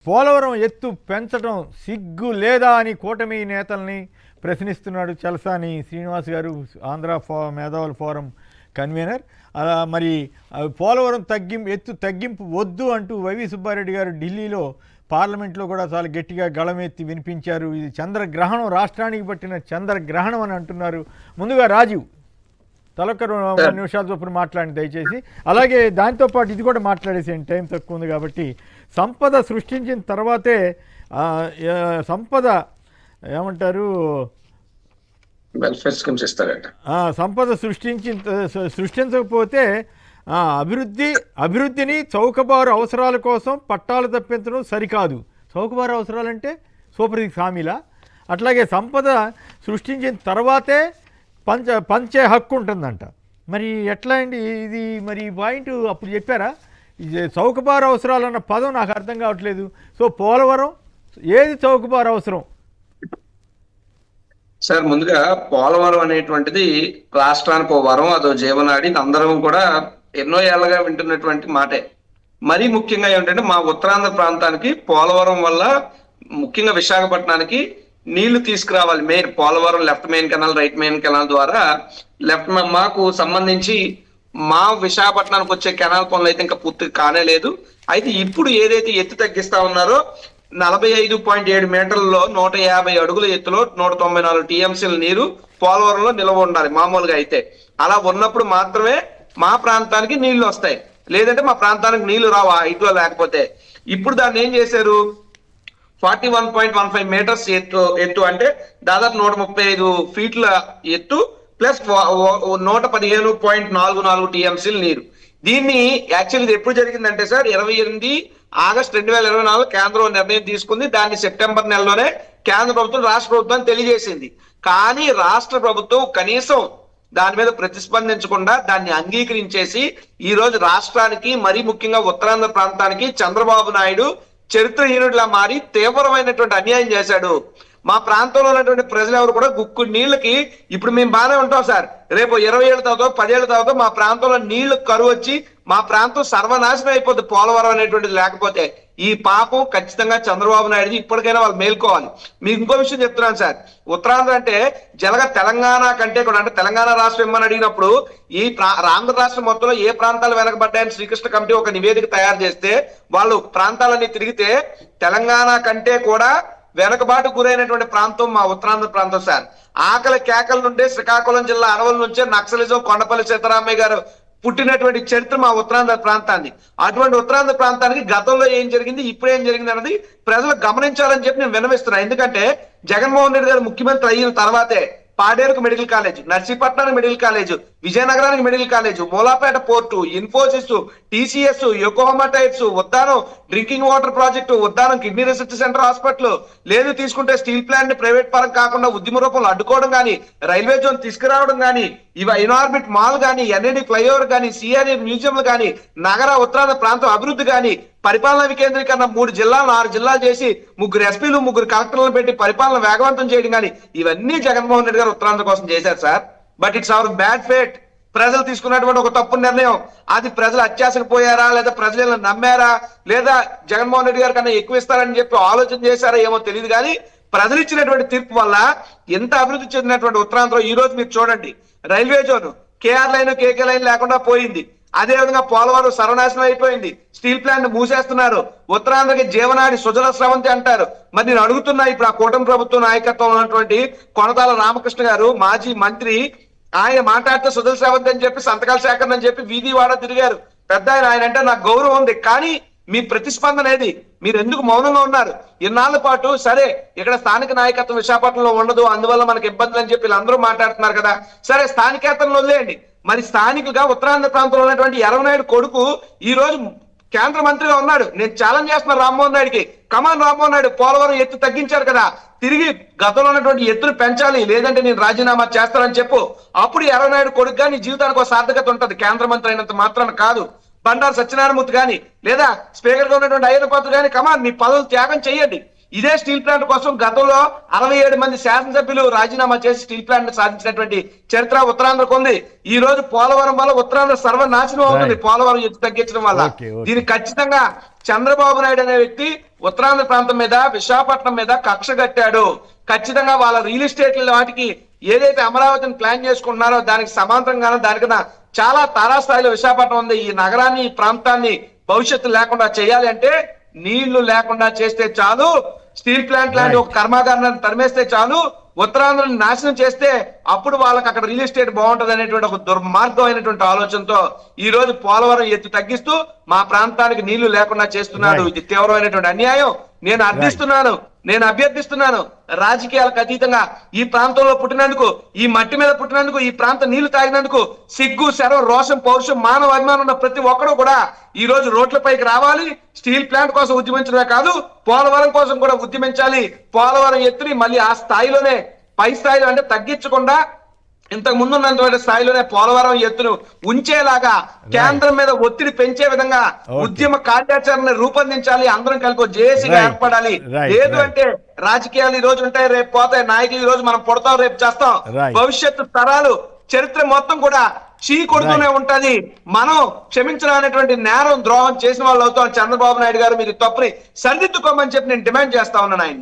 పోలవరం ఎత్తు పెంచడం సిగ్గు లేదా అని కూటమి నేతల్ని ప్రశ్నిస్తున్నాడు చలసాని శ్రీనివాస్ గారు, ఆంధ్ర మేధావుల ఫోరం కన్వీనర్. అలా మరి పోలవరం ఎత్తు తగ్గింపు వద్దు అంటూ వైవి సుబ్బారెడ్డి గారు ఢిల్లీలో పార్లమెంట్లో కూడా చాలా గట్టిగా గళమెత్తి వినిపించారు. ఇది చంద్రగ్రహణం, రాష్ట్రానికి పట్టిన చంద్రగ్రహణం అని అంటున్నారు. ముందుగా రాజీవ్ తలొక్క 2 నిమిషాల చొప్పున మాట్లాడండి దయచేసి. అలాగే దాంతోపాటు ఇది కూడా మాట్లాడేసేయండి, టైం తక్కువ ఉంది కాబట్టి. సంపద సృష్టించిన తర్వాతే సంపద ఏమంటారు, సంపద సృష్టించకపోతే అభివృద్ధిని చౌకబారు అవసరాల కోసం పట్టాలు తప్పించడం సరికాదు. చౌకబారు అవసరాలంటే సూపర్ సిక్స్ హామీలా? అట్లాగే సంపద సృష్టించిన తర్వాతే పంచే హక్కు ఉంటుందంట. మరి ఎట్లా అండి ఇది? మరి ఈ పాయింట్ అప్పుడు చెప్పారా? ఇది చౌకబారు అవసరాలు అన్న పదం నాకు అర్థం కావట్లేదు. సో పోలవరం ఏది చౌకబారు అవసరం? సార్, ముందుగా పోలవరం అనేటువంటిది రాష్ట్రానికి ఒక వరం, అదో జీవనాడి. అందరం కూడా ఎన్నో ఏళ్ళగా వింటున్నటువంటి మాటే. మరీ ముఖ్యంగా ఏమిటంటే మా ఉత్తరాంధ్ర ప్రాంతానికి పోలవరం వల్ల, ముఖ్యంగా విశాఖపట్నానికి నీళ్లు తీసుకురావాలి. Main Polavaram left main canal, right main canal ద్వారా మాకు సంబంధించి మా విశాఖపట్నానికి వచ్చే కెనాల్ పనులు అయితే ఇంకా పూర్తి కానే లేదు. అయితే ఇప్పుడు ఏదైతే ఎత్తు తగ్గిస్తా ఉన్నారో 45.7 మీటర్లలో 150 అడుగుల ఎత్తులో 194 టీఎంసీల నీరు పోలవరంలో నిల్వ ఉండాలి మామూలుగా. అయితే అలా ఉన్నప్పుడు మాత్రమే మా ప్రాంతానికి నీళ్లు వస్తాయి, లేదంటే మా ప్రాంతానికి నీళ్లు రావు ఆ హైట్లో లేకపోతే. ఇప్పుడు దాన్ని ఏం చేశారు, 41.15 మీటర్స్ ఎత్తు అంటే దాదాపు 135 ఫీట్ల ఎత్తు ప్లస్ 115.44 టీఎంసీల నీరు. దీన్ని యాక్చువల్లీ ఇది ఎప్పుడు జరిగిందంటే సార్, 28 ఆగస్టు 2024 కేంద్రం నిర్ణయం తీసుకుంది. దాన్ని సెప్టెంబర్ నెలలోనే కేంద్ర ప్రభుత్వం రాష్ట్ర ప్రభుత్వాన్ని తెలియజేసింది. కానీ రాష్ట్ర ప్రభుత్వం కనీసం దాని మీద ప్రతిస్పందించకుండా దాన్ని అంగీకరించేసి ఈ రోజు రాష్ట్రానికి, మరీ ముఖ్యంగా ఉత్తరాంధ్ర ప్రాంతానికి చంద్రబాబు నాయుడు చరిత్రహీనుడిలా మారి తీవ్రమైనటువంటి అన్యాయం చేశాడు. మా ప్రాంతంలో ఉన్నటువంటి ప్రజలు ఎవరు కూడా గుక్కు నీళ్ళకి, ఇప్పుడు మేము బాగానే ఉంటాం సార్, రేపు 20 ఏళ్ళ తర్వాత 10 ఏళ్ళ తర్వాత మా ప్రాంతంలో నీళ్లు కరువు వచ్చి మా ప్రాంతం సర్వనాశనం అయిపోద్ది పోలవరం అనేటువంటిది లేకపోతే. ఈ పాపం ఖచ్చితంగా చంద్రబాబు నాయుడు, ఇప్పటికైనా వాళ్ళు మేల్కోవాలి. మీకు ఇంకో విషయం చెప్తున్నాను సార్, ఉత్తరాంధ్ర అంటే జలగ తెలంగాణ కంటే కూడా, అంటే తెలంగాణ రాష్ట్రం ఇమ్మని అడిగినప్పుడు ఈ ఆంధ్ర రాష్ట్రం మొత్తంలో ఏ ప్రాంతాలు వెనకబడ్డాయని శ్రీకృష్ణ కమిటీ ఒక నివేదిక తయారు చేస్తే వాళ్ళు ప్రాంతాలన్నీ తిరిగితే తెలంగాణ కంటే కూడా వెనకబాటు గురైనటువంటి ప్రాంతం మా ఉత్తరాంధ్ర ప్రాంతం సార్. ఆకలి కేకల నుండే శ్రీకాకుళం జిల్లా అరవల నుంచే నక్సలిజం, కొండపల్లి సీతారామయ్య గారు పుట్టినటువంటి చరిత్ర మా ఉత్తరాంధ్ర ప్రాంతాన్ని. అటువంటి ఉత్తరాంధ్ర ప్రాంతానికి గతంలో ఏం జరిగింది, ఇప్పుడు ఏం జరిగింది అన్నది ప్రజలు గమనించాలని చెప్పి నేను విన్నవిస్తున్నా. ఎందుకంటే జగన్మోహన్ రెడ్డి గారు ముఖ్యమంత్రి అయిన తర్వాతే పాడేరుకు మెడికల్ కాలేజ్, నర్సీపట్నానికి మెడికల్ కాలేజ్, విజయనగరానికి medical college, Mulapeta port, Infosys, TCS, Yokohama tyres, Uddanam drinking water project, Uddanam kidney research centre hospital, లేదు తీసుకుంటే స్టీల్ ప్లాంట్ ని ప్రైవేట్ పరం కాకుండా ఉద్యమ రూపంలో అడ్డుకోవడం కానీ, రైల్వే జోన్ తీసుకురావడం కానీ, ఇవి ఇన్ఆర్బిట్ మాల్ కానీ, ఎన్ఏడి ఫ్లైఓవర్ కానీ, సిఆర్ఏ మ్యూజియంలు కానీ, నగర ఉత్తరాంధ్ర ప్రాంతం అభివృద్ధి కానీ, పరిపాలన వికేంద్రీకరణ 3 జిల్లాలు 6 జిల్లాలు చేసి 3 ఎస్పీలు 3 కలెక్టర్లను పెట్టి పరిపాలన వేగవంతం చేయడం కానీ, ఇవన్నీ జగన్మోహన్ రెడ్డి గారు ఉత్తరాంధ్ర కోసం చేశారు sir. But it's our bad fate. ప్రజలు తీసుకున్నటువంటి ఒక తప్పు నిర్ణయం. అది ప్రజలు అత్యాశకు పోయారా, లేదా ప్రజలు నమ్మారా, లేదా జగన్మోహన్ రెడ్డి గారి కన్నా ఎక్కువ ఇస్తారని చెప్పి ఆలోచన చేశారా ఏమో తెలియదు. కానీ ప్రజలు ఇచ్చినటువంటి తీర్పు వల్ల ఎంత అభివృద్ధి చెందినటువంటి ఉత్తరాంధ్ర ఈ రోజు మీరు చూడండి. Railway zone KR line, KK line లేకుండా పోయింది. అదే విధంగా పోలవరం సర్వనాశనం అయిపోయింది. Steel plant మూసేస్తున్నారు. ఉత్తరాంధ్రకి జీవనాడి సుజల స్రవంతి అంటారు. మరి నేను అడుగుతున్నా, ఇప్పుడు ఆ కూటమి ప్రభుత్వం నాయకత్వం ఉన్నటువంటి కొనతాల రామకృష్ణ గారు మాజీ మంత్రి, ఆయన మాట్లాడితే సుజల స్రవంతి అని చెప్పి, సంతకాల సేకరణ అని చెప్పి వీధి వాడ తిరిగారు. పెద్ద ఆయన అంటే నాకు గౌరవం ఉంది. కానీ మీ ప్రతిస్పందన ఏది? మీరు ఎందుకు మౌనంగా ఉన్నారు? ఇన్నాళ్ళ పాటు సరే ఇక్కడ స్థానిక నాయకత్వం విశాఖపట్నంలో ఉండదు, అందువల్ల మనకి ఇబ్బందులు అని చెప్పి వీళ్ళందరూ మాట్లాడుతున్నారు కదా. సరే స్థానికేతలను వదిలేయండి. మరి స్థానికులుగా ఉత్తరాంధ్ర ప్రాంతంలో ఉన్నటువంటి ఎర్రనాయుడు కొడుకు ఈ రోజు కేంద్ర మంత్రిగా ఉన్నాడు. నేను ఛాలెంజ్ చేస్తున్నాను రామ్మోహన్ నాయుడికి, కమాన్ రామ్మోహన్ నాయుడు, పోలవరం ఎత్తు తగ్గించారు కదా, తిరిగి గతంలో ఉన్నటువంటి ఎత్తును పెంచాలి, లేదంటే నేను రాజీనామా చేస్తానని చెప్పు. అప్పుడు ఎర్రనాయుడు కొడుకుగా నీ జీవితానికి ఒక సార్థకత ఉంటుంది. కేంద్ర మంత్రి అయినంత మాత్రాన కాదు. బండారు సత్యనారాయణమూర్తి కానీ, లేదా స్పీకర్ గా ఉన్నటువంటి అయ్యన్న పాత్ర కానీ, కమాన్ మీ పదవులు త్యాగం చేయండి. ఇదే స్టీల్ ప్లాంట్ కోసం గతంలో 67 మంది శాసనసభ్యులు రాజీనామా చేసి స్టీల్ ప్లాంట్ సాధించినటువంటి చరిత్ర ఉత్తరాంధ్రకు ఉంది. ఈ రోజు పోలవరం వల్ల ఉత్తరాంధ్ర సర్వనాశనం అవుతుంది, పోలవరం ఎత్తు తగ్గించడం వల్ల. దీనికి ఖచ్చితంగా చంద్రబాబు నాయుడు అనే వ్యక్తి ఉత్తరాంధ్ర ప్రాంతం మీద, విశాఖపట్నం మీద కక్ష కట్టాడు. ఖచ్చితంగా వాళ్ళ రియల్ ఎస్టేట్ వాటికి ఏదైతే అమరావతిని ప్లాన్ చేసుకుంటున్నారో దానికి సమాంతరంగానో దానికన్నా చాలా తారాస్థాయిలో విశాఖపట్నం ఉంది. ఈ నగరాన్ని, ఈ ప్రాంతాన్ని భవిష్యత్తు లేకుండా చేయాలి అంటే నీళ్లు లేకుండా చేస్తే చాలు, స్టీల్ ప్లాంట్ లాంటి ఒక కర్మాగారాన్ని తరిమేస్తే చాలు, ఉత్తరాంధ్రని నాశనం చేస్తే అప్పుడు వాళ్ళకి అక్కడ రియల్ ఎస్టేట్ బాగుంటది అనేటువంటి ఒక దుర్మార్గమైనటువంటి ఆలోచనతో ఈ రోజు పోలవరం ఎత్తు తగ్గిస్తూ మా ప్రాంతానికి నీళ్లు లేకుండా చేస్తున్నాడు. ఇది తీవ్రమైనటువంటి అన్యాయం. నేను అభ్యర్థిస్తున్నాను రాజకీయాలకు అతీతంగా ఈ ప్రాంతంలో పుట్టినందుకు, ఈ మట్టి మీద పుట్టినందుకు, ఈ ప్రాంత నీళ్లు తాగినందుకు సిగ్గు, శరం, రోషం, పౌరుషం, మానవ అభిమానం ఉన్న ప్రతి ఒక్కరూ కూడా ఈ రోజు రోడ్లపైకి రావాలి. స్టీల్ ప్లాంట్ కోసం ఉద్యమించడమే కాదు, పోలవరం కోసం కూడా ఉద్యమించాలి. పోలవరం ఎత్తుని మళ్ళీ ఆ స్థాయిలోనే, పై స్థాయిలో అంటే తగ్గించకుండా ఇంతకు ముందు ఉన్నటువంటి స్థాయిలోనే పోలవరం ఎత్తును ఉంచేలాగా కేంద్రం మీద ఒత్తిడి పెంచే విధంగా ఉద్యమ కార్యాచరణ రూపొందించాలి. అందరం కలిపి జేఏసీగా ఏర్పడాలి. లేదు అంటే రాజకీయాలు ఈ రోజు ఉంటాయి, రేపు పోతాయి. నాయకులు ఈ రోజు మనం పుడతాం, రేపు చేస్తాం. భవిష్యత్తు తరాలు చరిత్ర మొత్తం కూడా చీ కొడుతూనే ఉంటది. మనం క్షమించడానికి నేరం, ద్రోహం చేసిన వాళ్ళు అవుతాం. చంద్రబాబు నాయుడు గారు మీరు తప్పుని సరిదిద్దుకోమని చెప్పి నేను డిమాండ్ చేస్తా ఉన్నాను ఆయన్ని.